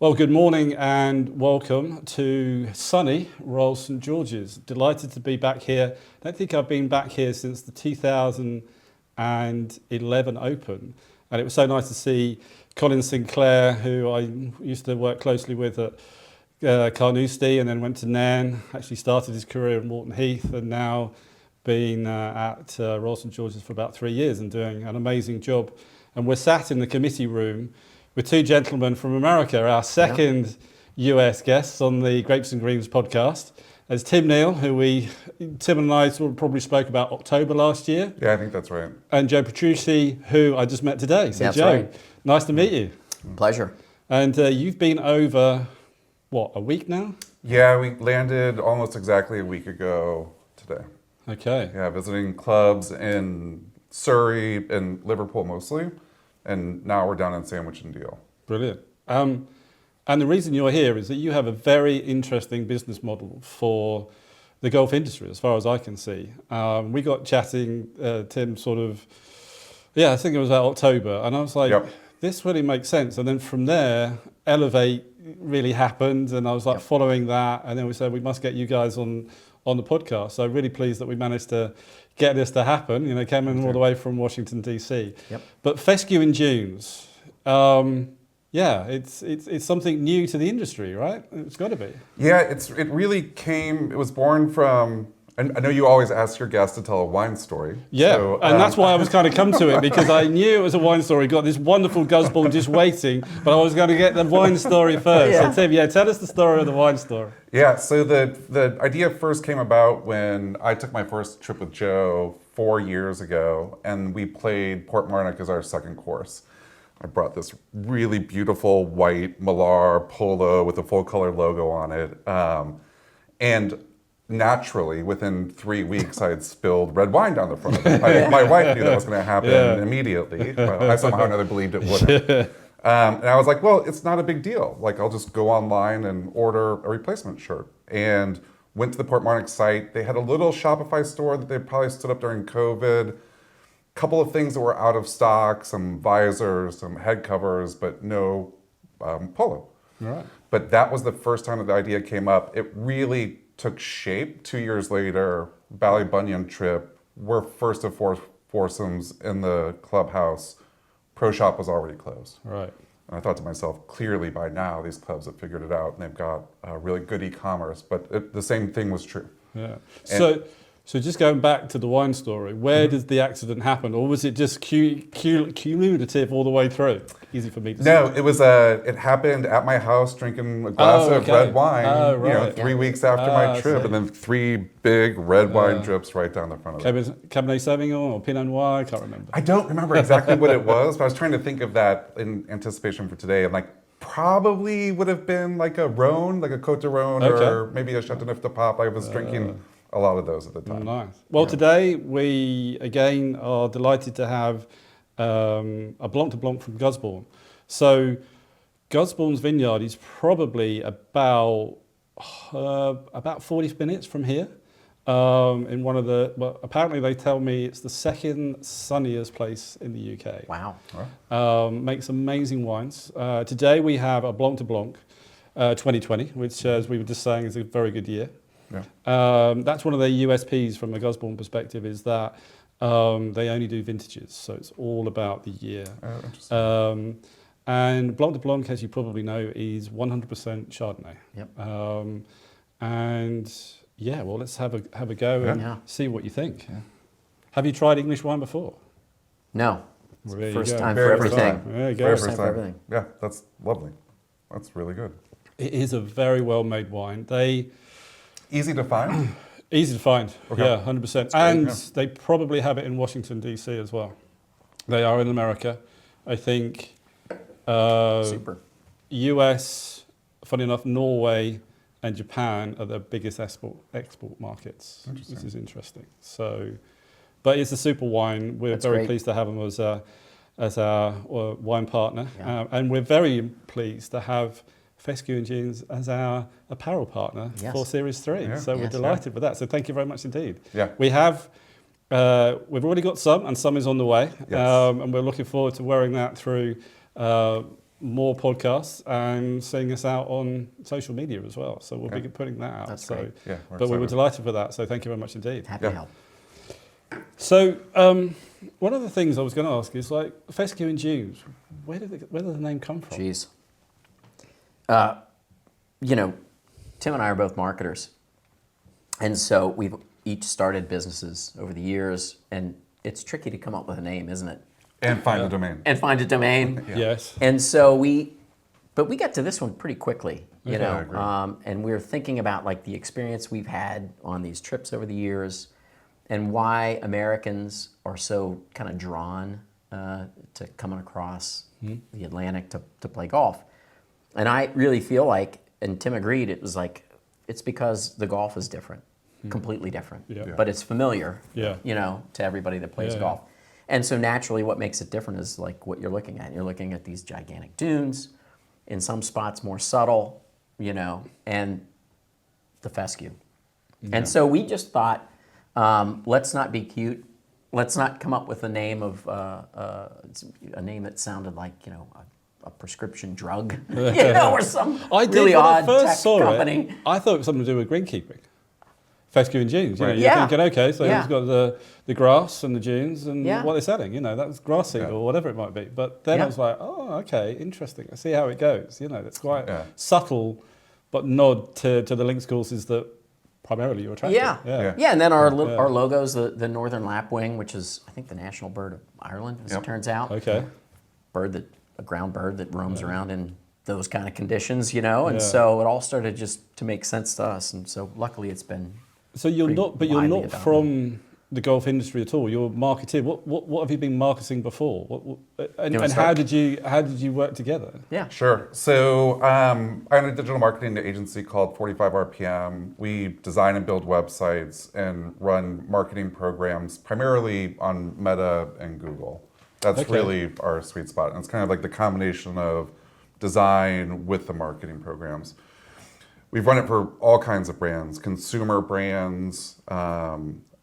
Well, good morning and welcome to sunny Royal St George's. Delighted to be back here. I don't think I've been back here since the 2011 Open. And it was so nice to see Colin Sinclair, who I used to work closely with at Carnoustie and then went to Nairn, actually started his career in Walton Heath and now been at Royal St George's for about 3 years and doing an amazing job. And we're sat in the committee room with two gentlemen from America, our second US guests on the Grapes&Greens podcast. There's Tim Neal, Tim and I sort of probably spoke about October last year. Yeah, I think that's right. And Joe Petrucci, who I just met today. So that's Joe, right. Nice to meet you. Pleasure. And you've been over, a week now? Yeah, we landed almost exactly a week ago today. Okay. Yeah, visiting clubs in Surrey and Liverpool mostly. And now we're down in Sandwich and Deal. Brilliant. And the reason you're here is that you have a very interesting business model for the golf industry, as far as I can see. We got chatting, Tim, I think it was about October, and I was like, This really makes sense. And then from there, Elevate really happened, and I was like following that, and then we said we must get you guys on the podcast. So really pleased that we managed to get this to happen. Came in all the way from Washington DC. Yep. But Fescue Dunes, it's something new to the industry, right? It's got to be. Yeah, it was born from. I know you always ask your guests to tell a wine story. Yeah, so, and that's why I was kind of come to it, because I knew it was a wine story. Got this wonderful Guzball just waiting, but I was going to get the wine story first. Yeah. So Tim, tell us the story of the wine story. Yeah, so the idea first came about when I took my first trip with Joe 4 years ago, and we played Portmarnock as our second course. I brought this really beautiful white Millar polo with a full color logo on it, and naturally, within 3 weeks, I had spilled red wine down the front of it. My wife knew that was going to happen immediately. Well, I somehow or another believed it wouldn't. And I was like, well, it's not a big deal. Like, I'll just go online and order a replacement shirt. And went to the Portmarnock site. They had a little Shopify store that they probably stood up during COVID. Couple of things that were out of stock, some visors, some head covers, but no polo. Right. But that was the first time that the idea came up. It really took shape 2 years later. Ballybunion trip. We're first of foursomes in the clubhouse. Pro shop was already closed. Right. And I thought to myself, clearly by now these clubs have figured it out and they've got really good e-commerce. But the same thing was true. Yeah. So just going back to the wine story, where did the accident happen, or was it just cumulative all the way through? Easy for me to say. No, it was. It happened at my house, drinking a glass of red wine. 3 weeks after my trip, and then 3 big red wine drips right down the front of it. Cabernet Sauvignon or Pinot Noir, I can't remember. I don't remember exactly what it was, but I was trying to think of that in anticipation for today. I'm like, probably would have been like a Rhone, like a Côte de Rhone, or maybe a Chateauneuf de Pape. I was drinking a lot of those at the time. Nice. Well, today we again are delighted to have a Blanc de Blanc from Guzborn. So Guzborn's vineyard is probably about 40 minutes from here. In one of apparently they tell me it's the second sunniest place in the UK. Wow. Makes amazing wines. Today we have a Blanc de Blanc 2020, which as we were just saying is a very good year. Yeah. That's one of their USPs from a Guzborn perspective, is that they only do vintages, so it's all about the year. Interesting. And Blanc de Blanc, as you probably know, is 100% Chardonnay. Yep. Let's have a go and see what you think. Yeah. Have you tried English wine before? No. Well, first time for everything. There you go. Very first time for everything. Yeah, that's lovely. That's really good. It is a very well made wine. Easy to find? Easy to find, okay. Yeah, 100%. And they probably have it in Washington, DC as well. They are in America. I think Super. US, funny enough, Norway and Japan are the biggest export markets, which is interesting. So, but it's a super wine. We're very pleased to have them as our wine partner. Yeah. And we're very pleased to have Fescue Dunes as our apparel partner for Series 3. Yeah. So we're delighted with that. So thank you very much indeed. Yeah. We've already got some, and some is on the way. Yes. And we're looking forward to wearing that through more podcasts and seeing us out on social media as well. So we'll be putting that out. That's so, great. Yeah, but we were delighted for that. So thank you very much indeed. Happy to help. So one of the things I was going to ask is like Fescue Dunes. Where did the name come from? Jeez. You know, Tim and I are both marketers. And so we've each started businesses over the years, and it's tricky to come up with a name, isn't it? And find a domain. And find a domain. Yes. And so we got to this one pretty quickly, you Okay. know, I agree. and we were thinking about like the experience we've had on these trips over the years, and why Americans are so kind of drawn to coming across the Atlantic to play golf. And I really feel like, and Tim agreed, it was like, it's because the golf is different, completely different. Yeah. Yeah. But it's familiar, Yeah. you know, to everybody that plays Yeah. golf. And so naturally what makes it different is like what you're looking at. You're looking at these gigantic dunes, in some spots more subtle, you know, and the fescue. And so we just thought, let's not be cute. Let's not come up with a name of a name that sounded like, you know, a prescription drug, you know, or some I did really when I odd first tech saw company. it. I thought it was something to do with greenkeeping. Fescue and dunes. You know, Right. you're Yeah. thinking, okay, so Yeah. it's got the grass and the dunes and Yeah. what they're selling. You know, that's grass seed Yeah. or whatever it might be. But then Yeah. I was like, oh, okay, interesting. I see how it goes. You know, it's quite Yeah. subtle, but nod to the links courses that primarily you're attracting. Yeah. Yeah. Yeah, and then our Yeah. our logo's the northern lapwing, which is I think the national bird of Ireland, as Yep. it turns out. Okay. A ground bird that roams around in those kind of conditions, you know. And Yeah. so it all started just to make sense to us, and so luckily it's been. So you're Pretty not, but you're widely not adopted. from the golf industry at all. You're marketing. What have you been marketing before? And wanna how start? did you work together? Yeah. Sure. So I own a digital marketing agency called 45 RPM. We design and build websites and run marketing programs primarily on Meta and Google. That's Okay. really our sweet spot. And it's kind of like the combination of design with the marketing programs. We've run it for all kinds of brands, consumer brands,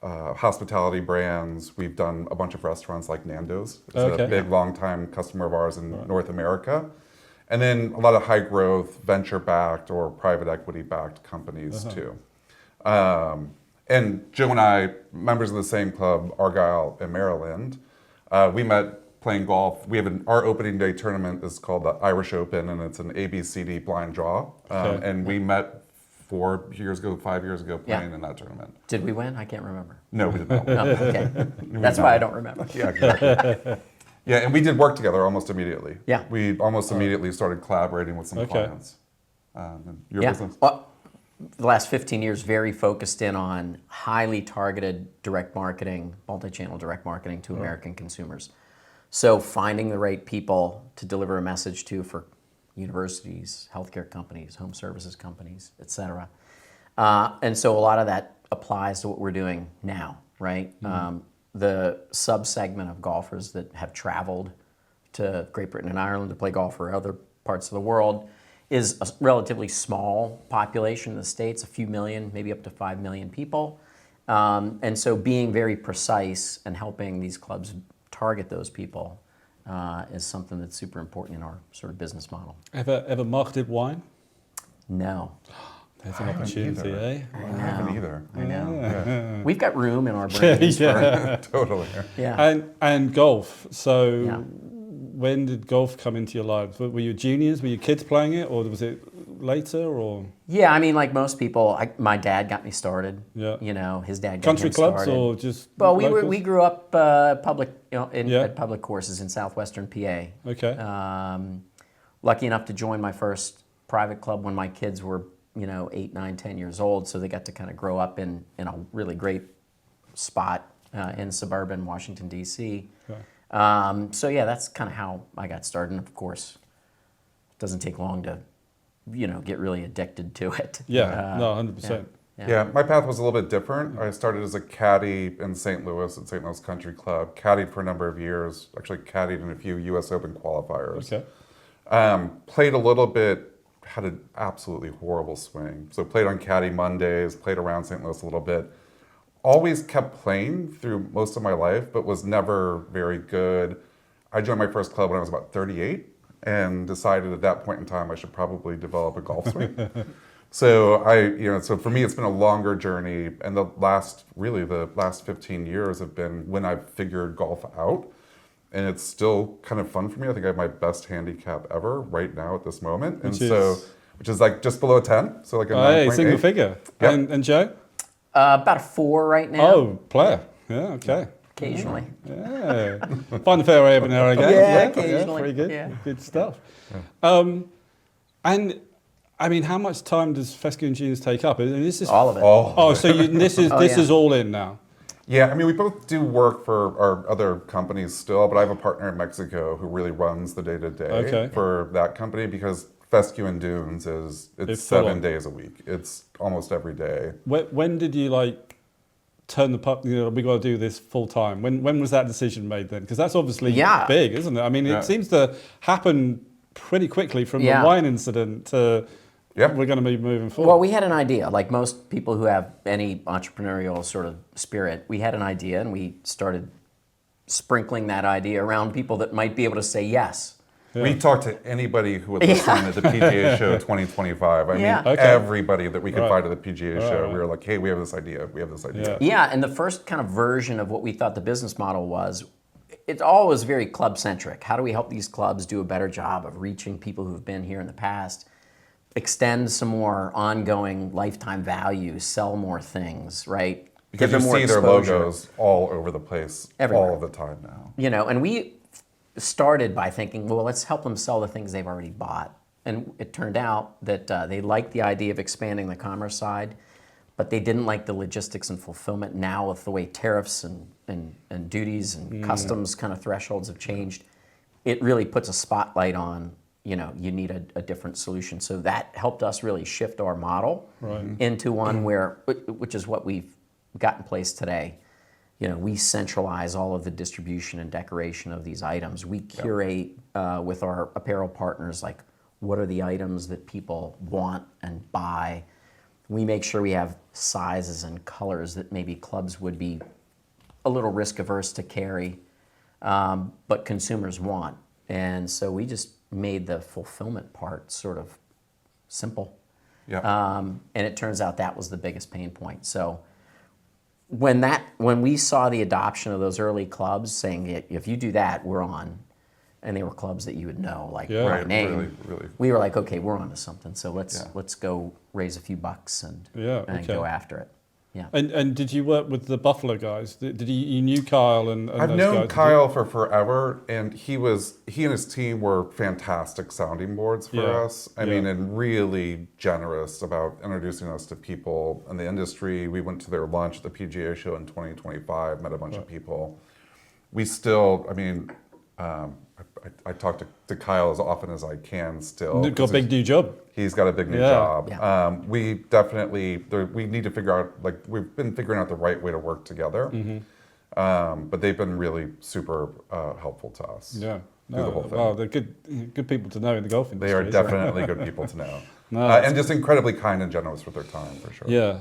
hospitality brands. We've done a bunch of restaurants like Nando's. It's Okay. a big, long-time customer of ours in North America. And then a lot of high-growth, venture-backed or private equity-backed companies too. And Joe and I, members of the same club, Argyle in Maryland, we met playing golf. We have our opening day tournament is called the Irish Open, and it's an ABCD blind draw. Okay. And we met 5 years ago, Yeah. playing in that tournament. Did we win? I can't remember. No, we did not. No, okay. That's why I don't remember. Yeah, exactly. Yeah, and we did work together almost immediately. Yeah. We almost immediately started collaborating with some Okay. clients. And your Yeah. business? The last 15 years, very focused in on highly targeted direct marketing, multi-channel direct marketing to American consumers. So finding the right people to deliver a message to for universities, healthcare companies, home services companies, et cetera. And so a lot of that applies to what we're doing now, right? The sub-segment of golfers that have traveled to Great Britain and Ireland to play golf or other parts of the world is a relatively small population in the States, a few million, maybe up to 5 million people. And so being very precise and helping these clubs target those people is something that's super important in our sort of business model. Ever marketed wine? No. There's an haven't opportunity, either. eh? I haven't either. I know. Yeah. We've got room in our brains Yeah. Totally. for, yeah. And golf. So Yeah. when did golf come into your lives? Were you juniors? Were you kids playing it, or was it later? Or Yeah, I mean, like most people, my dad got me started. Yeah. You know, his dad got country him clubs started. or just Well, locals? we grew up public, you know, Yeah. at public courses in southwestern PA. Okay. Lucky enough to join my first private club when my kids were, you know, 8, 9, 10 years old. So they got to kind of grow up in a really great spot in suburban Washington, D.C. Okay. So yeah, that's kind of how I got started. And of course, it doesn't take long to, you know, get really addicted to it. Yeah. No, 100%. Yeah, my path was a little bit different. I started as a caddy in St. Louis at St. Louis Country Club. Caddied for a number of years. Actually caddied in a few U.S. Open qualifiers. Okay. Played a little bit, had an absolutely horrible swing. So played on caddy Mondays, played around St. Louis a little bit. Always kept playing through most of my life, but was never very good. I joined my first club when I was about 38. and decided at that point in time I should probably develop a golf swing. So for me, it's been a longer journey, and the last 15 years have been when I've figured golf out, and it's still kind of fun for me. I think I have my best handicap ever right now at this moment, which is like just below 10, so like a 9.8. Single figure. Yep. And Joe? About a 4 right now. Oh, player. Yeah, okay. Occasionally. Yeah. Find the fairway every now and again. Yeah, occasionally. Yeah, pretty good. Yeah. Good stuff. And I mean, how much time does Fescue Dunes take up? And this is All of it. Oh, so this is all in now. Yeah, I mean, we both do work for our other companies still, but I have a partner in Mexico who really runs the day-to-day for that company, because Fescue Dunes it's 7 days a week. It's almost every day. When did you turn the puck? We got to do this full time. When was that decision made then? Because that's obviously big, isn't it? I mean, it seems to happen pretty quickly from the wine incident to. We're going to be moving forward. Well, we had an idea, like most people who have any entrepreneurial sort of spirit. We had an idea, and we started sprinkling that idea around people that might be able to say yes. Yeah. We talked to anybody who would listen at the PGA Show 2025. I mean, everybody that we could find at the PGA Show. We were like, hey, we have this idea. We have this idea. Yeah, and the first kind of version of what we thought the business model was, it all was very club-centric. How do we help these clubs do a better job of reaching people who've been here in the past, extend some more ongoing lifetime value, sell more things, right? Because you see their logos all over the place everywhere, all the time now. And we started by thinking, well, let's help them sell the things they've already bought. And it turned out that they liked the idea of expanding the commerce side, but they didn't like the logistics and fulfillment. Now with the way tariffs and duties and customs kind of thresholds have changed, it really puts a spotlight on, you need a different solution. So that helped us really shift our model into one which is what we've got in place today. We centralize all of the distribution and decoration of these items. We curate with our apparel partners, like, what are the items that people want and buy. We make sure we have sizes and colors that maybe clubs would be a little risk averse to carry, but consumers want. And so we just made the fulfillment part sort of simple. And it turns out that was the biggest pain point. So when we saw the adoption of those early clubs saying, if you do that, we're on, and they were clubs that you would know, like by name, really. We were like, okay, we're onto something. So let's go raise a few bucks and go after it. Yeah. And did you work with the Buffalo guys? Did you knew Kyle and I've those known guys? Kyle for forever, and he and his team were fantastic sounding boards for us. I mean, and really generous about introducing us to people in the industry. We went to their lunch at the PGA Show in 2025, met a bunch of people. We still, I talk to Kyle as often as I can still. Got a big new job. He's got a big new job. Yeah. We definitely, we need to figure out, we've been figuring out the right way to work together. But they've been really super helpful to us. Yeah. Through the whole thing. Well, they're good people to know in the golf industry. They are definitely good people to know. And just incredibly kind and generous with their time, for sure. Yeah.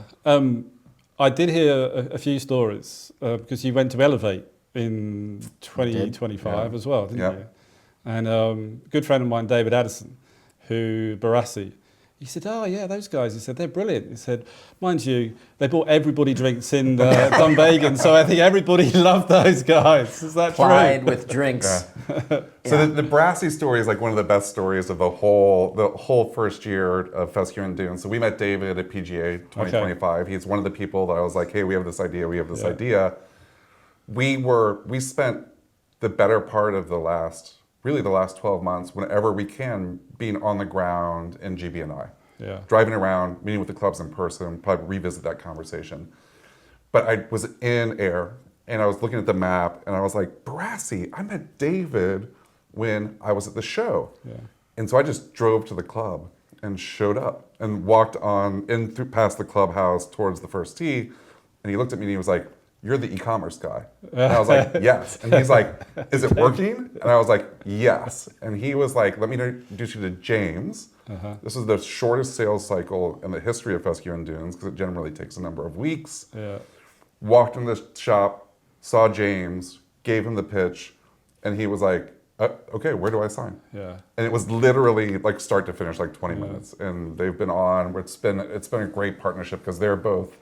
I did hear a few stories because you went to Elevate in 2025 as well, didn't you? And a good friend of mine, David Addison, Barassi, he said, oh yeah, those guys, he said, they're brilliant. He said, mind you, they bought everybody drinks in Dumbarnie, so I think everybody loved those guys. Is that Plied true? with drinks. So the Barassi story is like one of the best stories of the whole first year of Fescue Dunes. So we met David at PGA 2025. He's one of the people that I was like, hey, we have this idea. We spent the better part of the last 12 months, whenever we can, being on the ground in GB&I. Yeah. Driving around, meeting with the clubs in person, probably revisit that conversation. But I was in air, and I was looking at the map, and I was like, Barassi, I met David when I was at the show. Yeah. And so I just drove to the club and showed up and walked past the clubhouse towards the first tee, and he looked at me and he was like, you're the e-commerce guy. And I was like, yes. And he's like, is it working? And I was like, yes. And he was like, let me introduce you to James. This is the shortest sales cycle in the history of Fescue Dunes, because it generally takes a number of weeks. Yeah. Walked in the shop, saw James, gave him the pitch, and he was like, Okay, where do I sign? Yeah. And it was literally like start to finish, like 20 minutes. And they've been on. It's been a great partnership because they're both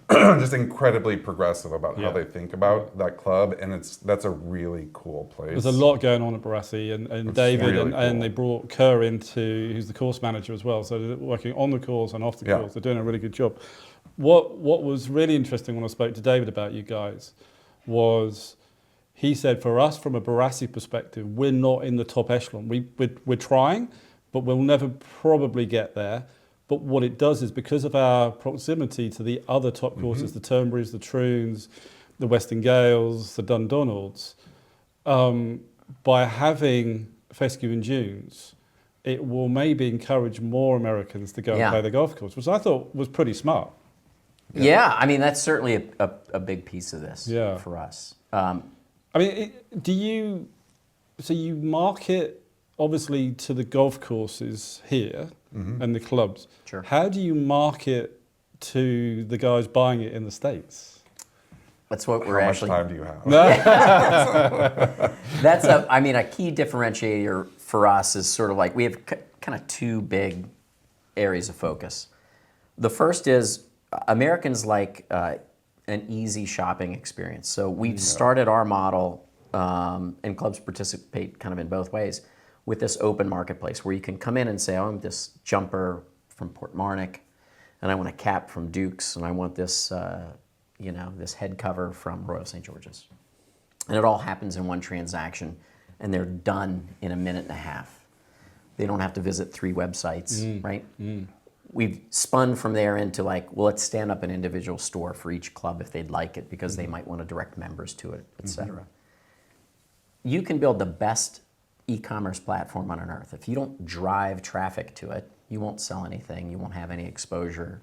just incredibly progressive about how they think about that club, and that's a really cool place. There's a lot going on at Barassi, and David really and cool. they brought Kerr into, who's the course manager as well. So they're working on the course and off the course. They're doing a really good job. What was really interesting when I spoke to David about you guys was he said for us from a Barassi perspective, we're not in the top echelon. We're trying, but we'll never probably get there. But what it does is because of our proximity to the other top courses, the Turnberries, the Troons, the Western Gales, the Dundonalds, by having Fescue Dunes, it will maybe encourage more Americans to go and play the golf course, which I thought was pretty smart. Yeah, I mean, that's certainly a big piece of this for us. I mean, so you market obviously to the golf courses here and the clubs. Sure. How do you market to the guys buying it in the States? That's what we're How actually. much time do you have? That's a key differentiator for us is sort of like we have kind of two big areas of focus. The first is Americans like an easy shopping experience. So we've started our model, and clubs participate kind of in both ways, with this open marketplace where you can come in and say, oh, I want this jumper from Portmarnock, and I want a cap from Duke's, and I want this, this head cover from Royal St. George's. And it all happens in one transaction, and they're done in a minute and a half. They don't have to visit 3 websites, right? We've spun from there into like, well, let's stand up an individual store for each club if they'd like it, because they might want to direct members to it, et cetera. You can build the best e-commerce platform on earth. If you don't drive traffic to it, you won't sell anything, you won't have any exposure,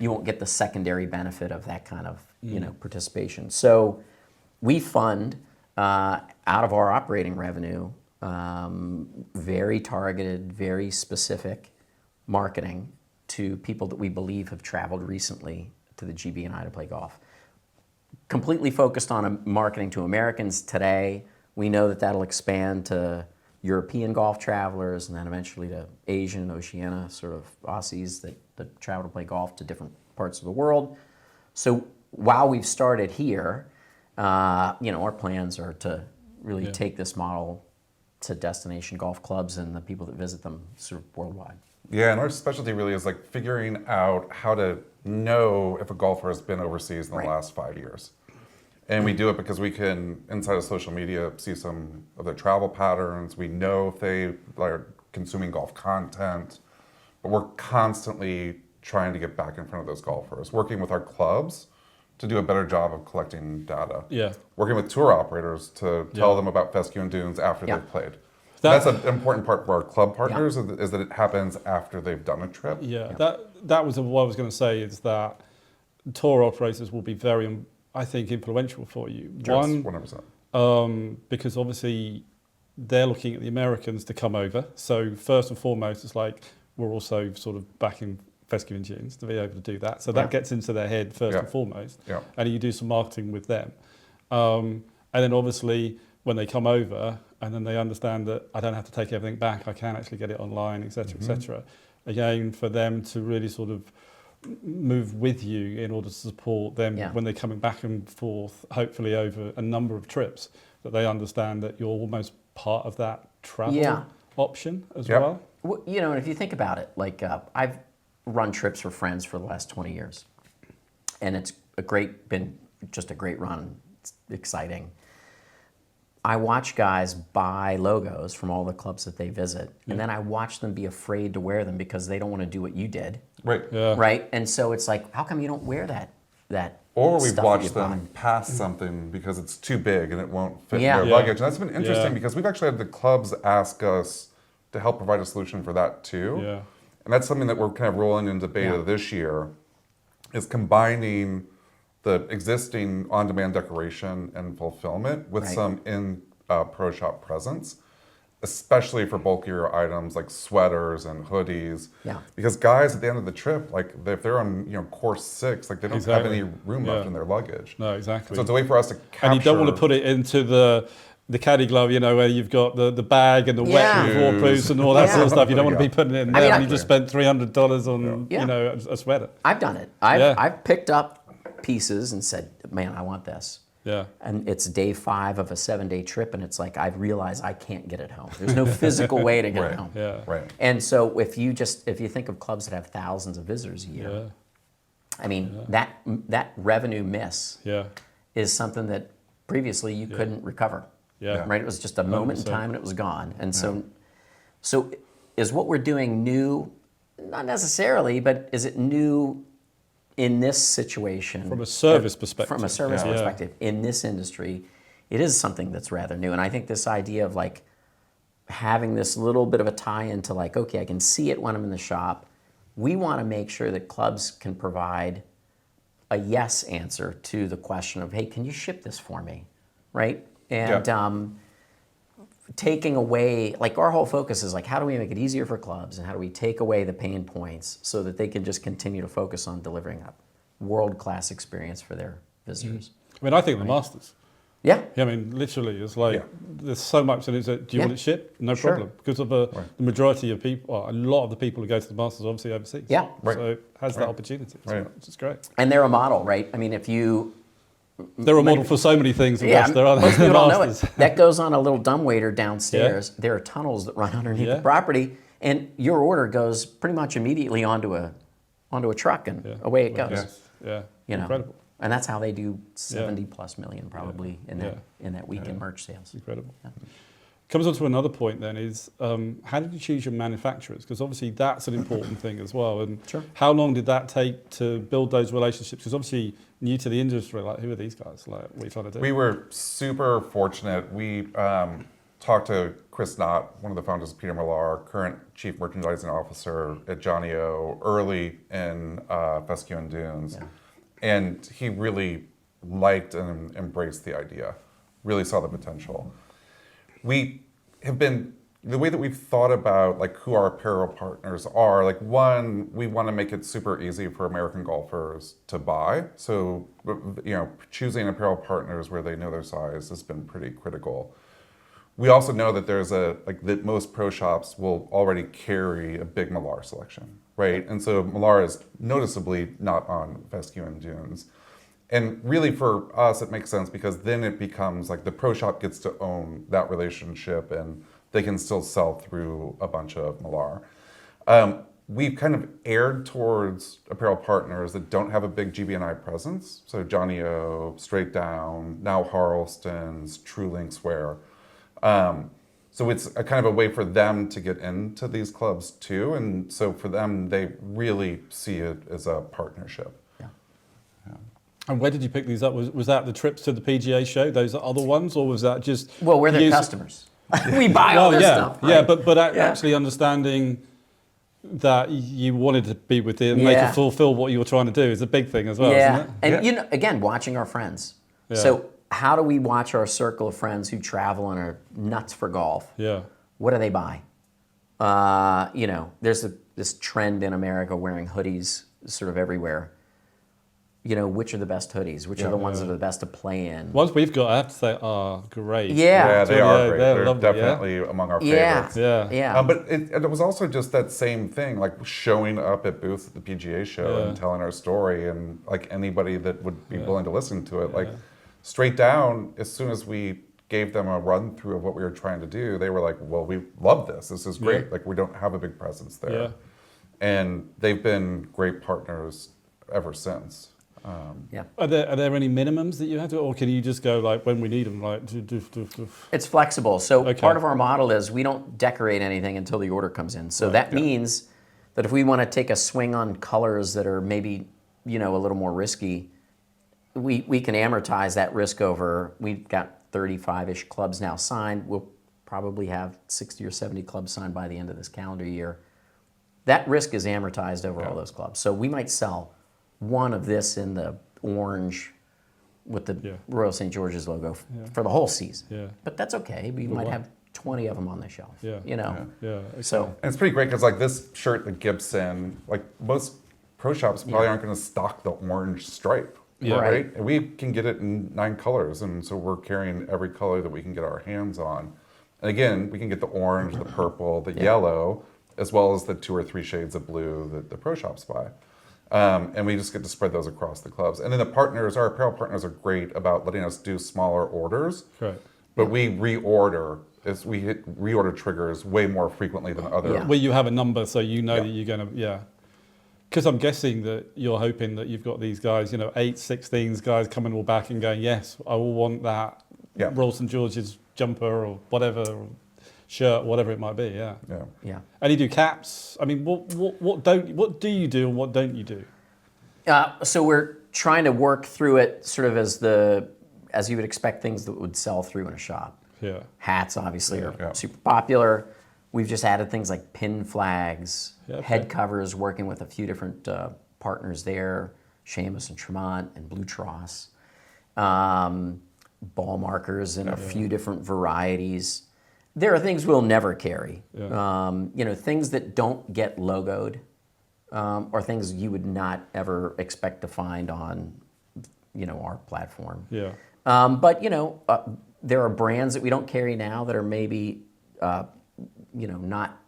you won't get the secondary benefit of that kind of participation. So we fund out of our operating revenue very targeted, very specific marketing to people that we believe have traveled recently to the GB&I to play golf. Completely focused on marketing to Americans today. We know that that'll expand to European golf travelers and then eventually to Asian, Oceania, sort of Aussies that travel to play golf to different parts of the world. So while we've started here, our plans are to really take this model to destination golf clubs and the people that visit them sort of worldwide. Yeah, and our specialty really is like figuring out how to know if a golfer has been overseas in the last 5 years. And we do it because we can, inside of social media, see some of their travel patterns. We know if they are consuming golf content, but we're constantly trying to get back in front of those golfers, working with our clubs to do a better job of collecting data. Yeah. Working with tour operators to tell them about Fescue Dunes after they've played. That- That's an important part for our club partners is that it happens after they've done a trip. Yeah, that was what I was going to say, is that tour operators will be very, I think, influential for you. Yes, One, 100%. because obviously they're looking at the Americans to come over. So first and foremost, it's like we're also sort of backing Fescue Dunes to be able to do that. So that gets into their head first and foremost. Yeah. And you do some marketing with them. And then obviously when they come over and then they understand that I don't have to take everything back, I can actually get it online, et cetera, et cetera. Again, for them to really sort of move with you in order to support them when they're coming back and forth, hopefully over a number of trips, that they understand that you're almost part of that travel option as well. Well, and if you think about it, like I've run trips for friends for the last 20 years, and it's been just a great run. It's exciting. I watch guys buy logos from all the clubs that they visit, and then I watch them be afraid to wear them because they don't want to do what you did. Right. Yeah. Right? And so it's like, how come you don't wear that Or we've stuff that watched you them buy? pass something because it's too big and it won't fit Yeah. their Yeah. luggage. And that's been interesting Yeah. because we've actually had the clubs ask us to help provide a solution for that too. Yeah. And that's something that we're kind of rolling into beta this year, is combining the existing on-demand decoration and fulfillment with some pro shop presence, especially for bulkier items like sweaters and hoodies. Yeah. Because guys at the end of the trip, like if they're on course 6, like they don't have any room left in their luggage. No, exactly. So it's a way for us to capture. And you don't want to put it into the the caddy glove, you know, where you've got the bag and the wet Yeah. and waterproofs and all that Yeah. sort of stuff. You don't want to Yeah. be putting it in I there mean, when you just spent $300 on, Yeah. you know, a sweater. I've done it. Yeah. I've picked up pieces and said, man, I want this. Yeah. And it's day 5 of a 7-day trip, and it's like, I've realized I can't get it home. There's no physical way to get it home. Yeah. Right. And so if you think of clubs that have thousands of visitors a year, Yeah. I mean, that revenue miss Yeah. is something that previously you couldn't recover. Yeah. Right? It was just a moment in 100%. time and it was gone. And so is what we're doing new? Not necessarily, but is it new in this situation? From a service perspective. From a service Yeah. perspective, in this industry, it is something that's rather new. And I think this idea of like having this little bit of a tie into like, okay, I can see it when I'm in the shop. We want to make sure that clubs can provide a yes answer to the question of, hey, can you ship this for me? Right? And taking away, like our whole focus is like, how do we make it easier for clubs and how do we take away the pain points so that they can just continue to focus on delivering a world-class experience for their visitors? I mean, I think the Masters. Yeah. Yeah, I mean, literally, it's like Yeah. there's so much in it. Do you want it shipped? No Sure. problem. Because of the majority of people, well, a lot of the people who go to the Masters are obviously overseas. Yeah. Right. So it has that opportunity, Right. which is great. And they're a model, right? I mean, if you... They're a model for so many things. Yeah, There are most people don't know it. Masters. That goes on a little dumbwaiter downstairs. There are tunnels that run underneath the property, and your order goes pretty much immediately onto a truck, and away it goes. Yes. Yeah, You know, incredible. and that's how they do 70+ million probably Yeah. in that week in merch sales. Incredible. Comes on to another point then is how did you choose your manufacturers? Because obviously that's an important thing as well. And Sure. how long did that take to build those relationships? Because obviously new to the industry, like who are these guys? Like what are you trying to do? We were super fortunate. We talked to Chris Knott, one of the founders of Peter Millar, current chief merchandising officer at Johnny O, early in Fescue Dunes. Yeah. And he really liked and embraced the idea, really saw the potential. We have been, the way that we've thought about like who our apparel partners are, like one, we want to make it super easy for American golfers to buy. So, you know, choosing apparel partners where they know their size has been pretty critical. We also know that there's that most pro shops will already carry a big Millar selection, right? And so Millar is noticeably not on Fescue Dunes. And really for us, it makes sense because then it becomes like the pro shop gets to own that relationship and they can still sell through a bunch of Millar. We've kind of erred towards apparel partners that don't have a big GB&I presence. So Johnny O, Straight Down, now Harleston's, True Links Wear. So it's a kind of a way for them to get into these clubs too. And so for them, they really see it as a partnership. And where did you pick these up? Was that the trips to the PGA show, those other ones, or was that just... Well, we're their customers. We buy all their stuff. Right? Yeah, but actually understanding that you wanted to be with it and they could fulfill what you were trying to do is a big thing as well, isn't it? And you know, again, watching our friends. So how do we watch our circle of friends who travel and are nuts for golf? Yeah. What do they buy? You know, there's this trend in America wearing hoodies sort of everywhere. You know, which are the best hoodies? Which are the ones that are the best to play in? Ones we've got, I have to say, are great. Yeah, they are great. They're lovely, definitely among our favorites. Yeah. But it was also just that same thing, like showing up at booths at the PGA show and telling our story, and like anybody that would be willing to listen to it. Like Straight Down, as soon as we gave them a run through of what we were trying to do, they were like, well, we love this. This is great. Like we don't have a big presence there. Yeah. And they've been great partners ever since. Are there any minimums that you have to, or can you just go like when we need them, like? It's flexible. So part of our model is we don't decorate anything until the order comes in. So that means that if we want to take a swing on colors that are maybe, you know, a little more risky, we can amortize that risk over. We've got 35-ish clubs now signed. We'll probably have 60 or 70 clubs signed by the end of this calendar year. That risk is amortized over all those clubs. So we might sell one of this in the orange with the Royal St. George's logo for the whole season. Yeah. But that's okay. We might have 20 of them on the shelf. Yeah. You know. Yeah. Okay. So And it's pretty great because like this shirt that Gibson, like most pro shops probably aren't going to stock the orange stripe. Yeah. Right? And we can get it in 9 colors, and so we're carrying every color that we can get our hands on. And again, we can get the orange, the purple, the yellow, as well as the 2 or 3 shades of blue that the pro shops buy. And we just get to spread those across the clubs. And then the partners, our apparel partners, are great about letting us do smaller orders. Right. But we reorder, we hit reorder triggers way more frequently than other. Yeah. Where you have a number, so you know Yeah. that you're going to, Because I'm guessing that you're hoping that you've got these guys, 8, 16s guys coming all back and going, yes, I will want that Royal St George's jumper or whatever, or shirt, whatever it might be. Yeah. Yeah. And you do caps. I mean, what do you do and what don't you do? So we're trying to work through it sort of as you would expect things that would sell through in a shop. Yeah. Hats obviously are Yeah. super popular. We've just added things like pin flags, Yeah, okay. head covers, working with a few different partners there, Seamus and Tremont and Blue Tross. Ball markers in a few different varieties. There are things we'll never carry. Yeah. Things that don't get logoed, or things you would not ever expect to find on, our platform. Yeah. But there are brands that we don't carry now that are maybe, not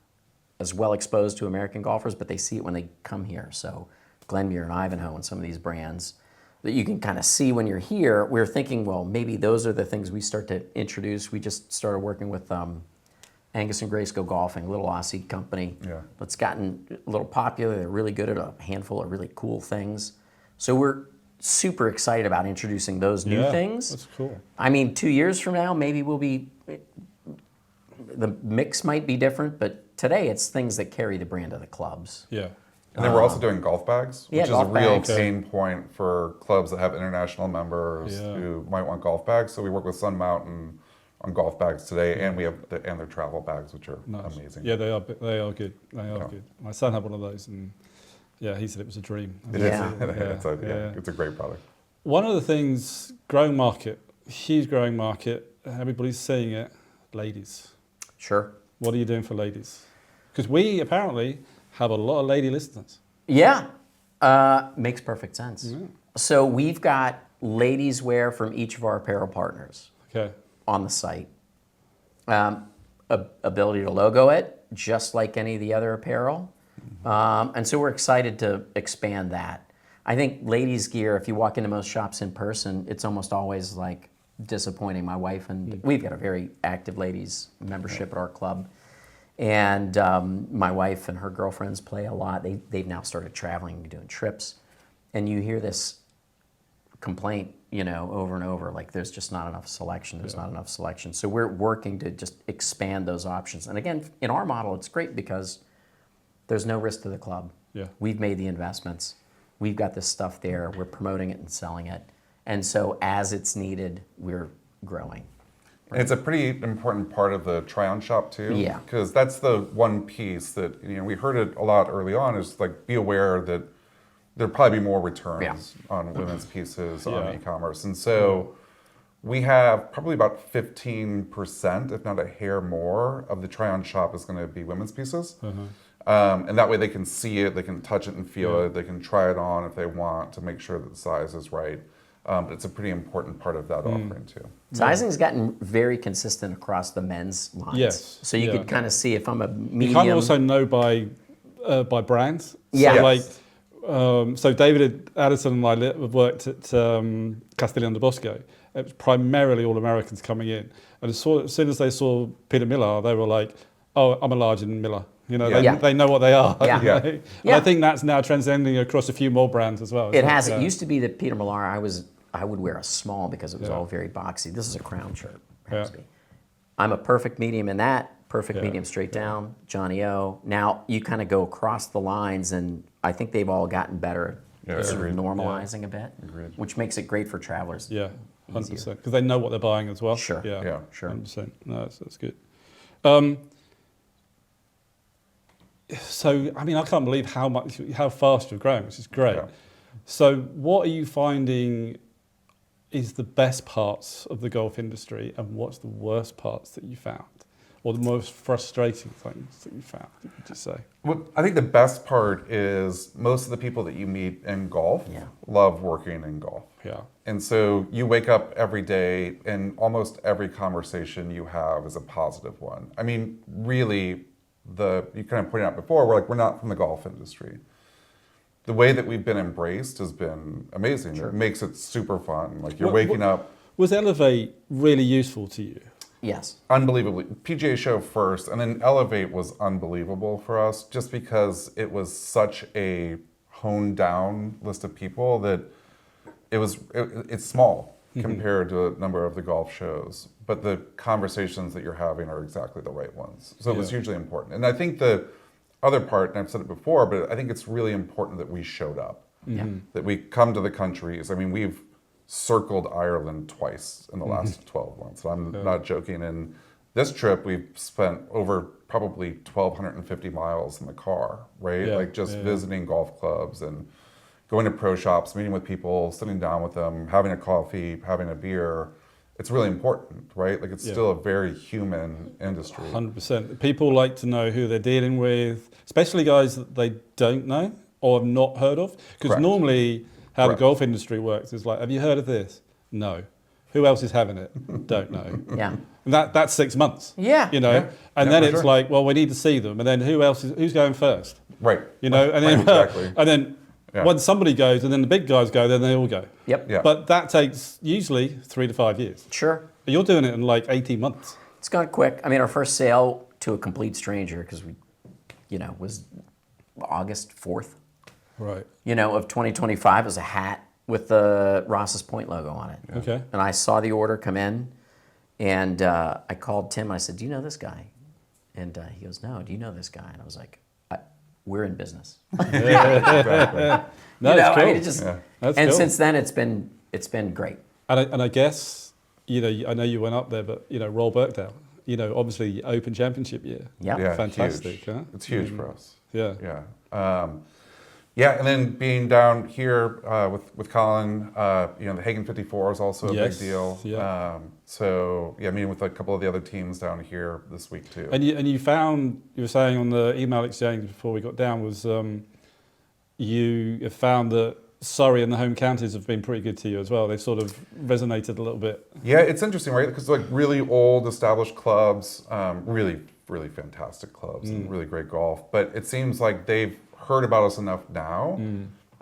as well exposed to American golfers, but they see it when they come here. So Glenmuir and Ivanhoe and some of these brands that you can kind of see when you're here. We're thinking, well, maybe those are the things we start to introduce. We just started working with Angus and Grace Go Golfing, a little Aussie company that's gotten a little popular. They're really good at a handful of really cool things. So we're super excited about introducing those new things. That's cool. I mean, 2 years from now, maybe the mix might be different, but today it's things that carry the brand of the clubs. Yeah. And then we're also doing golf bags, which is a golf real bags. pain point for clubs that have international members who might want golf bags. So we work with Sun Mountain on golf bags today, and we have and their travel bags, which are amazing. Yeah, they are good. They are good. My son had one of those, and he said it was a dream. It is. Yeah. It's a great product. One of the things, growing market, huge growing market, everybody's seeing it, ladies. Sure. What are you doing for ladies? Because we apparently have a lot of lady listeners. Yeah, makes perfect sense. Yeah. So we've got ladies wear from each of our apparel partners Okay. on the site. Ability to logo it, just like any of the other apparel. And so we're excited to expand that. I think ladies gear, if you walk into most shops in person, it's almost always like disappointing. My wife and we've got a very active ladies membership at our club. And my wife and her girlfriends play a lot. They've now started traveling and doing trips. And you hear this complaint, over and over, like there's just not enough selection, there's not enough selection. So we're working to just expand those options. And again, in our model, it's great because there's no risk to the club. Yeah. We've made the investments. We've got this stuff there. We're promoting it and selling it. And so as it's needed, we're growing. And it's a pretty important part of the try-on shop too. Yeah. Because that's the one piece that we heard it a lot early on is like be aware that there'll probably be more returns on women's pieces on e-commerce. And so we have probably about 15%, if not a hair more, of the try-on shop is going to be women's pieces. And that way they can see it, they can touch it and feel it, they can try it on if they want to make sure that the size is right. But it's a pretty important part of that offering too. Sizing's gotten very consistent across the men's lines. Yes. So you could kind of see if I'm a medium. You can also know by brands. Yeah. So Yes. so David Addison and I have worked at Castellan de Bosco. It was primarily all Americans coming in. And as soon as they saw Peter Millar, they were like, oh, I'm a large in Miller. They know what they are. Yeah. you know? And I think that's now transcending across a few more brands as well. It has. It used to be that Peter Millar, I would wear a small because it was all very boxy. This is a crown shirt. Has to be. I'm a perfect medium in that, perfect medium straight down, Johnny O. Now you kind of go across the lines, and I think they've all gotten better at sort of normalizing a bit, which makes it great for travelers. Yeah, 100%. Because they know what they're buying as well. Sure. Yeah, sure. 100%. No, that's good. So, I mean, I can't believe how fast you're growing, which is great. Yeah. So, what are you finding is the best parts of the golf industry, and what's the worst parts that you found? or the most frustrating things that you found? Would you say? Well, I think the best part is most of the people that you meet in golf love working in golf. Yeah. And so you wake up every day and almost every conversation you have is a positive one. I mean, really, you kind of pointed out before, we're not from the golf industry. The way that we've been embraced has been amazing. It makes it super fun. Like you're waking up. Was Elevate really useful to you? Yes. Unbelievably. PGA Show first, and then Elevate was unbelievable for us just because it was such a honed down list of people that it's small compared to a number of the golf shows, but the conversations that you're having are exactly the right ones. So it was hugely important. And I think the other part, and I've said it before, but I think it's really important that we showed up, that we come to the countries. I mean, we've circled Ireland twice in the last 12 months. I'm not joking. And this trip, we've spent over probably 1,250 miles in the car, right? Like just visiting golf clubs and going to pro shops, meeting with people, sitting down with them, having a coffee, having a beer. It's really important, right? Like it's still a very human industry. 100%. People like to know who they're dealing with, especially guys that they don't know or have not heard of. Because normally how the golf industry works is like, have you heard of this? No. Who else is having it? Don't know. Yeah. And that's 6 months. Yeah. You know, Yeah. and then it's like, well, we need to see them. And then who's going first? Right. You know, and then, exactly. and then once somebody goes and then the big guys go, then they all go. Yep. Yeah. But that takes usually 3 to 5 years. Sure. But you're doing it in like 18 months. It's gone quick. I mean, our first sale to a complete stranger, because we, was August 4th, Right. of 2025, was a hat with the Ross's Point logo on it. Okay. And I saw the order come in, and I called Tim. And I said, "Do you know this guy?" And he goes, "No. Do you know this guy?" And I was like, "We're in business." Exactly. No, it's cool. I mean, it just, That's and cool. since then it's been great. And I guess, I know you went up there, but, Royal Birkdale, obviously Open Championship year. Yeah. Yeah, Fantastic, huge. huh? It's huge for us. Yeah. Yeah. And then being down here with Colin, the Hagen 54 is also a big deal. Yeah. Meeting with a couple of the other teams down here this week too. And you were saying on the email exchange before we got down was you have found that Surrey and the home counties have been pretty good to you as well. They've sort of resonated a little bit. Yeah, it's interesting, right? Because like really old established clubs, really, really fantastic clubs and really great golf. But it seems like they've heard about us enough now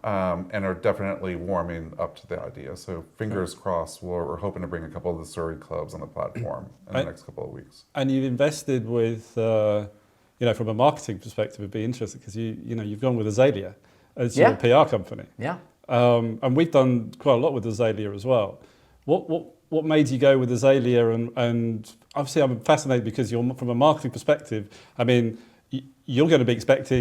and are definitely warming up to the idea. So fingers crossed, we're hoping to bring a couple of the Surrey clubs on the platform in the next couple of weeks. And you've invested with, from a marketing perspective, it'd be interesting because you've gone with Azalea as your PR company. Yeah. And we've done quite a lot with Azalea as well. What made you go with Azalea? And obviously I'm fascinated because from a marketing perspective, I mean, you're going to be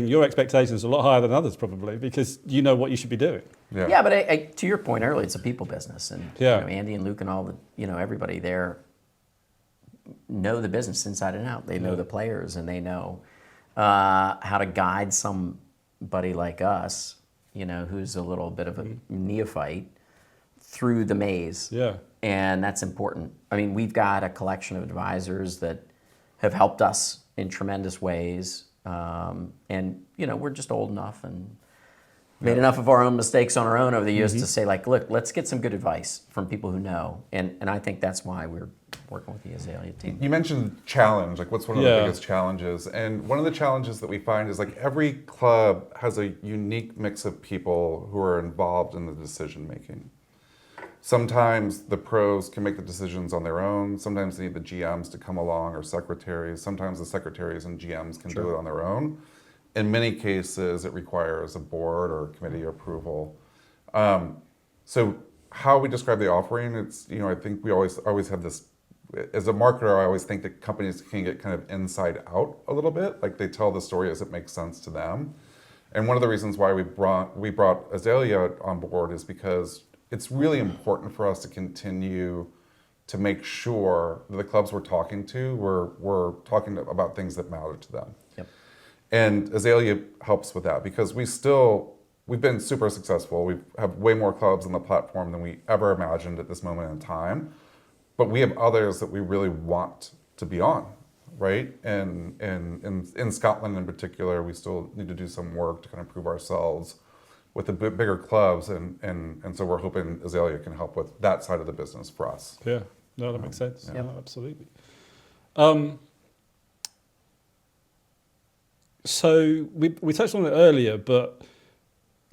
your expectations are a lot higher than others probably because you know what you should be doing. Yeah, but I, to your point earlier, it's a people business. And Andy and Luke and all the, everybody there know the business inside and out. They know the players and they know how to guide somebody like us, who's a little bit of a neophyte through the maze. Yeah. And that's important. I mean, we've got a collection of advisors that have helped us in tremendous ways. And, we're just old enough and made enough of our own mistakes on our own over the years to say, like, look, let's get some good advice from people who know. And I think that's why we're working with the Azalea team. You mentioned challenge, like what's one of the biggest challenges? And one of the challenges that we find is like every club has a unique mix of people who are involved in the decision making. Sometimes the pros can make the decisions on their own. Sometimes they need the GMs to come along or secretaries. Sometimes the secretaries and GMs can do it on their own. In many cases, it requires a board or committee approval. So how we describe the offering, it's, I think we always have this, as a marketer, I always think that companies can get kind of inside out a little bit. Like they tell the story as it makes sense to them. And one of the reasons why we brought Azalea on board is because it's really important for us to continue to make sure that the clubs we're talking to, we're talking about things that matter to them. Yep. And Azalea helps with that because we've been super successful. We have way more clubs on the platform than we ever imagined at this moment in time. But we have others that we really want to be on. right? And in Scotland in particular, we still need to do some work to kind of prove ourselves with the bigger clubs, and so we're hoping Azalea can help with that side of the business for us. Yeah, no, that makes sense. Yeah. No, absolutely. So we touched on it earlier, but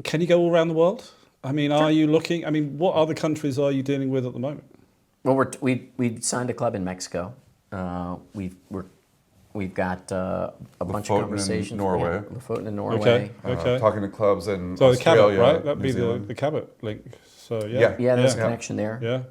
can you go all around the world? I mean, are you looking? I mean, what other countries are you dealing with at the moment? Well, we signed a club in Mexico. We've got a bunch of conversations. In Norway. Yeah, Lofoten in Norway. Okay. Talking to clubs in So Australia, the Cabot, right? That'd New be Zealand. the Cabot link. So Yeah, there's a connection there. Yeah.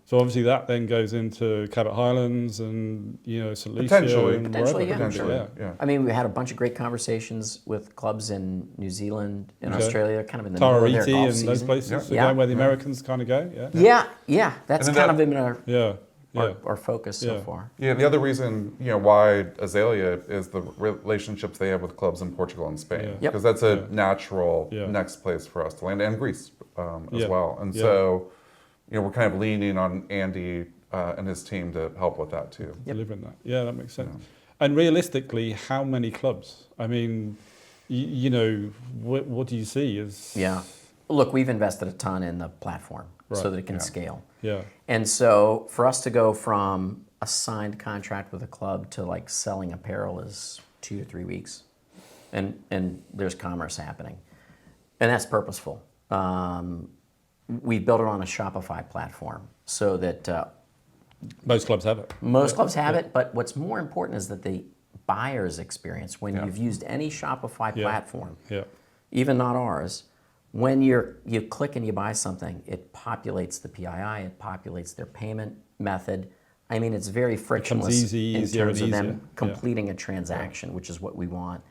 So obviously that then goes into Cabot Highlands and St Lucia. Potentially. And Potentially, wherever. yeah. Potentially, Yeah. yeah. I mean, we had a bunch of great conversations with clubs in New Zealand and Okay. Australia, kind of in the middle of their Tarahiti golf and season. those places. Yeah. So Yeah. going where the Americans kind of go. Yeah. Yeah, that's And then kind of been our, Yeah. Yeah. our focus so Yeah. far. Yeah, the other reason why Azalea is the relationships they have with clubs in Portugal and Spain, Yeah. Yep. because that's a natural Yeah. next place for us to land, and Greece as Yeah. well. And Yeah. so, we're kind of leaning on Andy and his team to help with that too. Yep. Delivering that. Yeah, that makes sense. And realistically, how many clubs? I mean, what do you see as? Yeah. Look, we've invested a ton in the platform so Right. that it can Yeah. scale. Yeah. And so for us to go from a signed contract with a club to like selling apparel is 2 to 3 weeks. And there's commerce happening. And that's purposeful. We built it on a Shopify platform so that Most clubs have it. most clubs have it, but what's more important is that the buyer's experience, when Yeah. you've used any Shopify Yeah. platform, Yeah. even not ours, when you click and you buy something, it populates the PII, it populates their payment method. I mean, it's very frictionless easy, in easier terms and of them easier. Yeah. completing a transaction, which is what we want.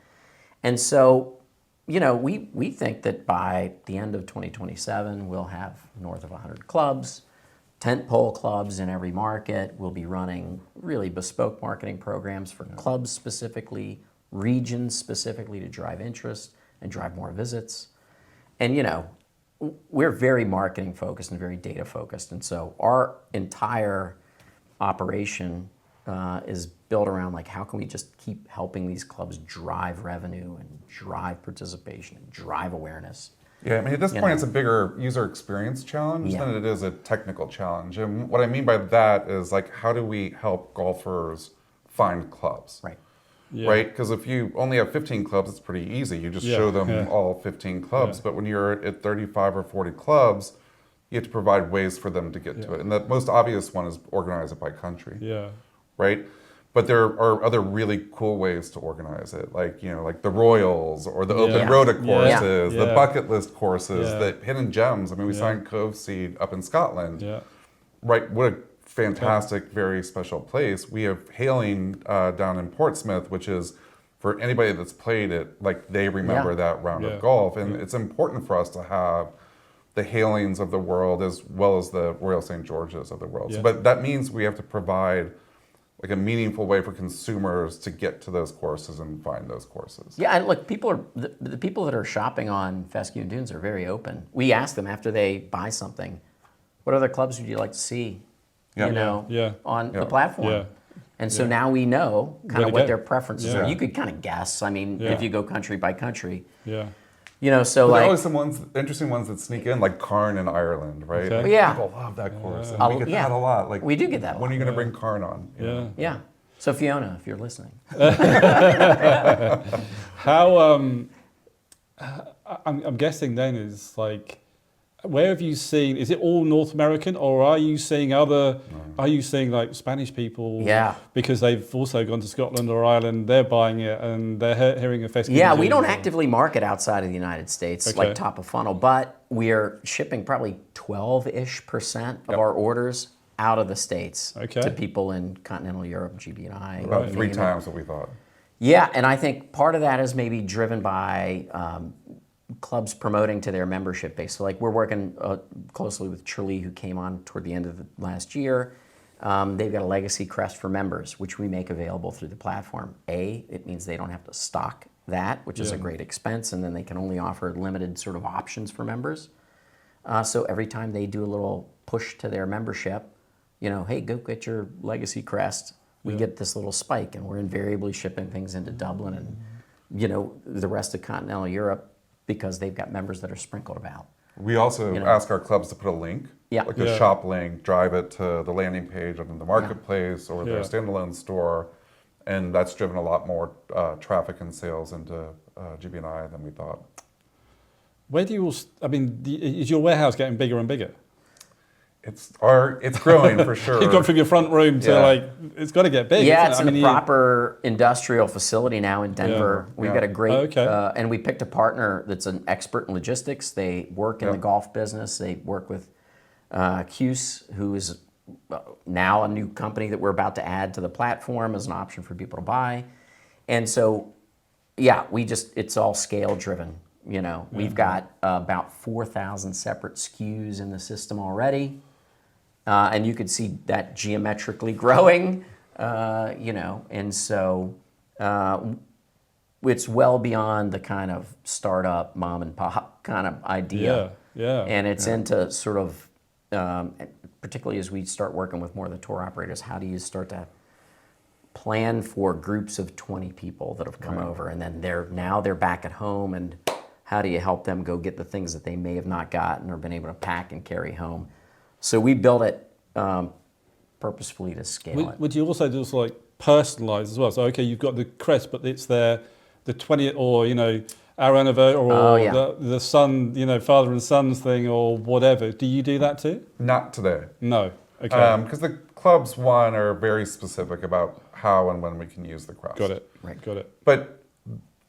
And so, we think that by the end of 2027, we'll have north of 100 clubs, tentpole clubs in every market. We'll be running really bespoke marketing programs for clubs specifically, regions specifically to drive interest and drive more visits. And we're very marketing focused and very data focused. And so our entire operation is built around like how can we just keep helping these clubs drive revenue and drive participation and drive awareness. Yeah, I mean, at this You point, know. it's a bigger user experience challenge Yeah. than it is a technical challenge. And what I mean by that is like, how do we help golfers find clubs? Right. Yeah. Right? Because if you only have 15 clubs, it's pretty easy. You just Yeah, show them yeah. all 15 clubs. Yeah. But when you're at 35 or 40 clubs, you have to provide ways for them to get to Yeah. it. And the most obvious one is organize it by country. Yeah. Right? But there are other really cool ways to organize it, like like the Royals or the Open Yeah. Rota Yeah. courses, Yeah. the bucket list courses, Yeah. the hidden gems. I mean, we Yeah. signed Cove Seed up in Scotland. Yeah. Right, what a fantastic, very special place. We have Hailing down in Portsmouth, which is for anybody that's played it, like they remember Yeah. that round Yeah. of golf, and Yeah. it's important for us to have the Hailings of the world as well as the Royal St. George's of the world. Yeah. So, but that means we have to provide like a meaningful way for consumers to get to those courses and find those courses. Yeah, and look, the people that are shopping on Fescue Dunes are very open. We ask them after they buy something, what other clubs would you like to see? Yeah. Yeah. On Yeah. the platform. Yeah. And so Yeah. now we know kind Where of to what go. their preferences Yeah. are. You could kind of guess. I mean, Yeah. if you go country by country, Yeah. so But there are like always some interesting ones that sneak in, like Carn in Ireland, right? Okay. Like, Yeah. people love that course. And Yeah. we get Yeah. that a lot. Like, We do get that a When are you lot. going to bring Carn on? You Yeah. know? yeah. So Fiona, if you're listening, How I'm guessing then is like, where have you seen? Is it all North American, or are you seeing other? Are you seeing like Spanish people? Yeah. Because they've also gone to Scotland or Ireland. They're buying it and they're hearing a Fescue. yeah, we don't Dunes. actively market outside of the United States Okay. like top of funnel, but we're shipping probably 12-ish% of our orders out of the States Okay. to people in continental Europe, GB&I. About you 3 name it. times what we thought. Yeah, and I think part of that is maybe driven by clubs promoting to their membership base. So like we're working closely with Chile, who came on toward the end of the last year. They've got a legacy crest for members, which we make available through the platform. It means they don't have to stock that, which is a Yeah. great expense, and then they can only offer limited sort of options for members. So every time they do a little push to their membership, hey, go get your legacy crest. we get this little spike, and we're invariably shipping things into Dublin and the rest of continental Europe because they've got members that are sprinkled about. We also ask our clubs to put a link, like a shop link, drive it to the landing page on the marketplace or their standalone store, and that's driven a lot more traffic and sales into GB&I than we thought. Where do you? Is your warehouse getting bigger and bigger? It's growing for sure. You've gone from your front room to it's got to get big. Yeah, isn't it's in a proper industrial facility now in Denver. We've got a great, and we picked a partner that's an expert in logistics. They work in the golf business. They work with Cuse, who is now a new company that we're about to add to the platform as an option for people to buy. And so, it's all scale driven. We've got about 4,000 separate SKUs in the system already. And you could see that geometrically growing, and so it's well beyond the kind of startup mom and pop kind of idea. And it's into sort of, particularly as we start working with more of the tour operators, how do you start to plan for groups of 20 people that have come over, and then they're back at home, and how do you help them go get the things that they may have not gotten or been able to pack and carry home? So we built it purposefully to scale it. Would you also just like personalize as well? So you've got the crest, but it's the 20th or our anniversary or the son, father and sons thing or whatever. Do you do that too? Not today. No. Okay. Because the clubs are very specific about how and when we can use the crest. Got it. Right. Got it. But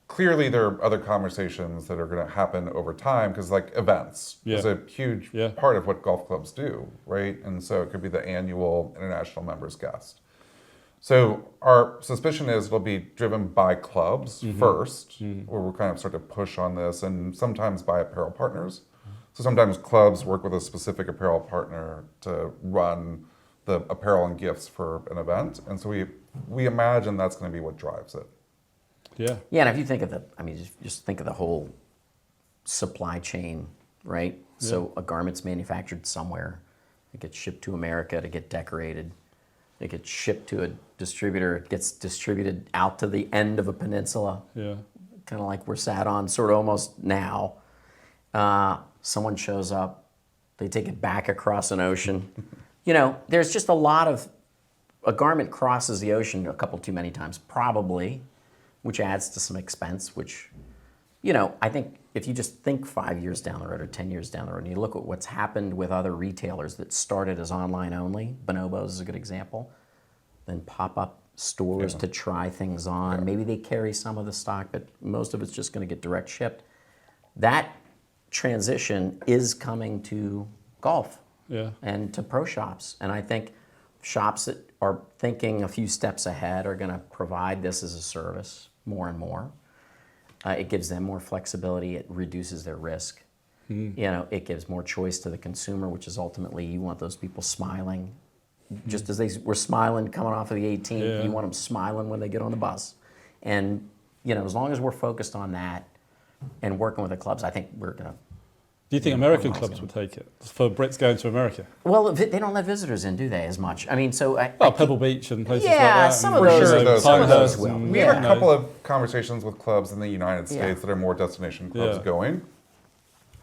clearly there are other conversations that are going to happen over time because events is a huge part of what golf clubs do, right? And so it could be the annual international members guest. So our suspicion is it'll be driven by clubs first, where we're kind of start to push on this, and sometimes by apparel partners. So sometimes clubs work with a specific apparel partner to run the apparel and gifts for an event. And so we imagine that's going to be what drives it. Yeah. Yeah, and if you think of just think of the whole supply chain, right? Yeah. So a garment's manufactured somewhere. It gets shipped to America to get decorated. It gets shipped to a distributor. It gets distributed out to the end of a peninsula. Yeah. Kind of like we're sat on sort of almost now. Someone shows up. They take it back across an ocean. There's just a garment crosses the ocean a couple too many times, probably, which adds to some expense, which, I think if you just think 5 years down the road or 10 years down the road, and you look at what's happened with other retailers that started as online only, Bonobos is a good example, then pop-up stores to try things on. Yeah. Maybe they carry some of the stock, but most of it's just going to get direct shipped. That transition is coming to golf and to pro shops. And I think shops that are thinking a few steps ahead are going to provide this as a service more and more. It gives them more flexibility. It reduces their risk. It gives more choice to the consumer, which is ultimately you want those people smiling. Just as they were smiling coming off of the 18th, you want them smiling when they get on the bus. And as long as we're focused on that and working with the clubs, I think we're going to. Do you think American clubs would take it for Brits going to America? Well, they don't let visitors in, do they, as much? I mean, so... Pebble Beach and places like that. Yeah, some of those will. We have a couple of conversations with clubs in the United States that are more destination clubs going.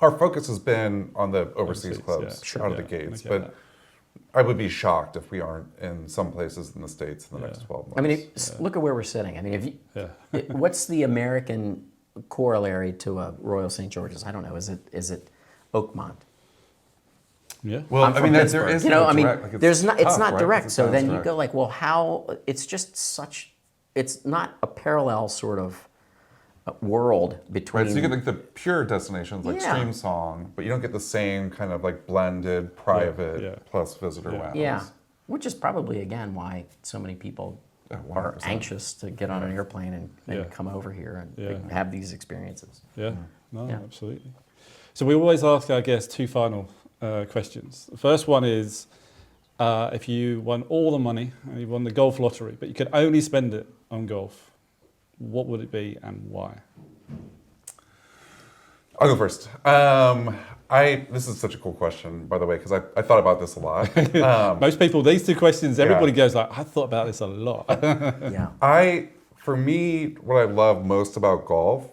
Our focus has been on the overseas clubs out of the gates, but I would be shocked if we aren't in some places in the States in the next 12 months. I mean, look at where we're sitting. I mean, what's the American corollary to a Royal St. George's? I don't know. Is it Oakmont? Yeah. Well, I mean, there is no direct. There's not. It's not direct. So then you go like, well, how? It's just such. It's not a parallel sort of world between. Right. So you get the pure destinations like Stream Song, but you don't get the same kind of blended private plus visitor wows. Yeah. Which is probably again why so many people are anxious to get on an airplane and come over here and have these experiences. Yeah. No, absolutely. So we always ask our guests two final questions. The first one is, if you won all the money and you won the golf lottery, but you could only spend it on golf, what would it be and why? I'll go first. This is such a cool question, by the way, because I thought about this a lot. Most people, these two questions, everybody goes like, I thought about this a lot. Yeah. For me, what I love most about golf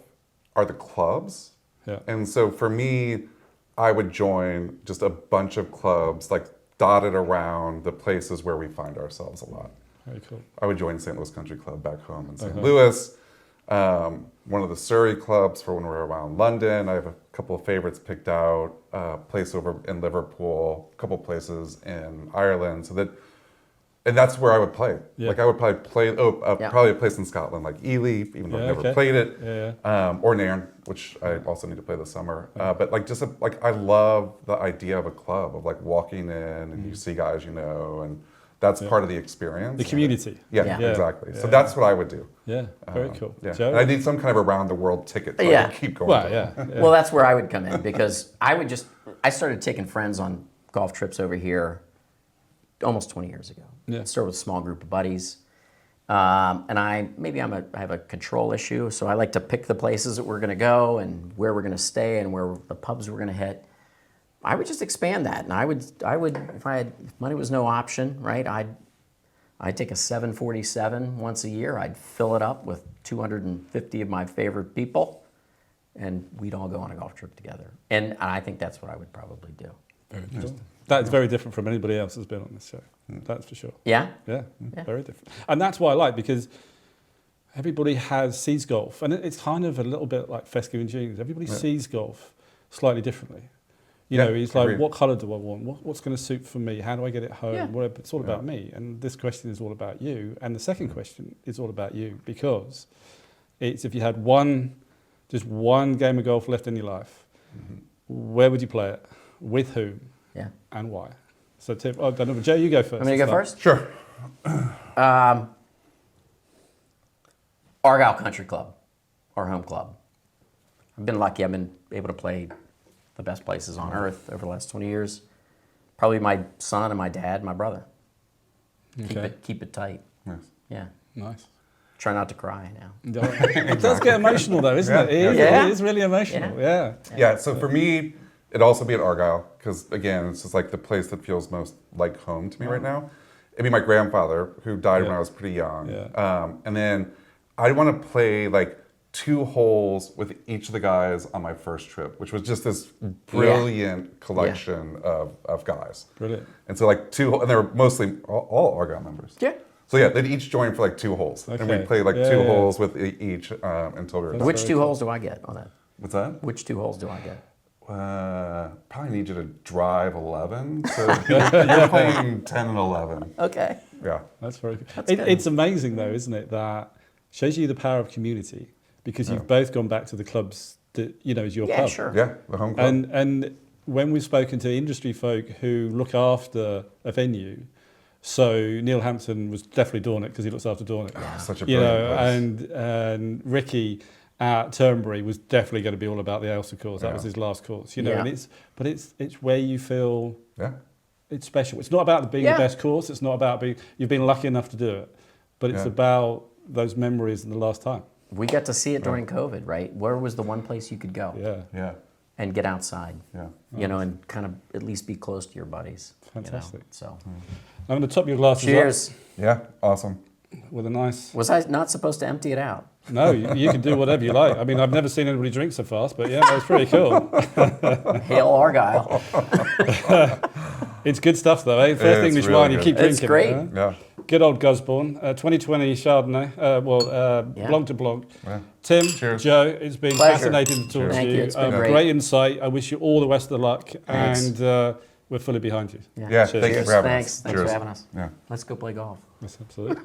are the clubs. Yeah. And so for me, I would join just a bunch of clubs like dotted around the places where we find ourselves a lot. Very cool. I would join St. Louis Country Club back home in St. Louis. One of the Surrey clubs for when we're around London. I have a couple of favorites picked out. A place over in Liverpool, a couple places in Ireland. And that's where I would play. Yeah. Like I would probably play. Probably a place in Scotland, like Ely, even though I've never played it. Or Nairn, which I also need to play this summer. But like I love the idea of a club of like walking in and you see guys you know, and that's part of the experience. The community. Yeah, exactly. So that's what I would do. Yeah, very cool. Yeah. Joe? And I need some kind of around the world ticket so I can keep going. Well, Well, that's where I would come in because I started taking friends on golf trips over here almost 20 years ago. Yeah. Started with a small group of buddies. And I have a control issue, so I like to pick the places that we're going to go and where we're going to stay and where the pubs we're going to hit. I would just expand that, and I would if money was no option, right? I'd take a 747 once a year. I'd fill it up with 250 of my favorite people, and we'd all go on a golf trip together. And I think that's what I would probably do. Very interesting. That's very different from anybody else who's been on this show. That's for sure. Yeah? Yeah, very different. And that's why I like, because everybody sees golf, and it's kind of a little bit like Fescue Dunes. Everybody sees golf slightly differently. You know, it's like, what colour do I want? What's going to suit for me? How do I get it home? Yeah. Whatever. It's all about me. And this question is all about you. And the second question is all about you, because it's if you had just one game of golf left in your life, where would you play it? With whom? Yeah. And why? So Tim, I don't know, Joe, you go first. I'm going to go first? Sure. Argyle Country Club, our home club. I've been lucky. I've been able to play the best places on earth over the last 20 years. Probably my son and my dad, and my brother. Okay. Keep it tight. Nice. Yeah. Nice. Try not to cry now. It does get emotional though, isn't it? It is really emotional. Yeah. So for me, it'd also be at Argyle because again, it's just like the place that feels most like home to me right now. It'd be my grandfather who died when I was pretty young, and then I want to play like 2 holes with each of the guys on my first trip, which was just this brilliant collection of guys. Brilliant. And so like 2, and they were mostly all Argyle members. Yeah. So yeah, they'd each join for like 2 holes, and we'd play like 2 holes with each until we were done. Which 2 holes do I get on that? What's that? Which 2 holes do I get? Probably need you to drive 11, so you're playing 10 and 11. Okay. Yeah. That's very good. It's amazing though, isn't it? That shows you the power of community, because you've both gone back to the clubs that, is your pub. Sure. Yeah, the home club. And when we've spoken to industry folk who look after a venue, so Neil Hampton was definitely Dornoch because he looks after Dornoch. Oh, such a brilliant place. And Ricky at Turnberry was definitely going to be all about the Ailsa course. That was his last course, and it's where you feel it's special. It's not about being the best course. It's not about you've been lucky enough to do it, but it's about those memories and the last time. We got to see it during COVID, right? Where was the one place you could go? Yeah. And get outside. Yeah. And kind of at least be close to your buddies. Fantastic. So. I'm going to top your glasses Cheers. up. Yeah, awesome. With a nice... Was I not supposed to empty it out? No, you can do whatever you like. I mean, I've never seen anybody drink so fast, but yeah, it's pretty cool. Hail Argyle. It's good stuff though, eh? First English wine, you keep drinking. It's great. Yeah. Good old Gusbourne, 2020 Chardonnay, Blanc de Blanc. Yeah. Tim, Cheers. Joe, it's been fascinating to talk Thank to you. you. It's been great. Great insight. I wish you all the best of luck. Thanks. And we're fully behind you. Yeah, thank you for having us. Thanks for having us. Yeah. Let's go play golf. Yes, absolutely.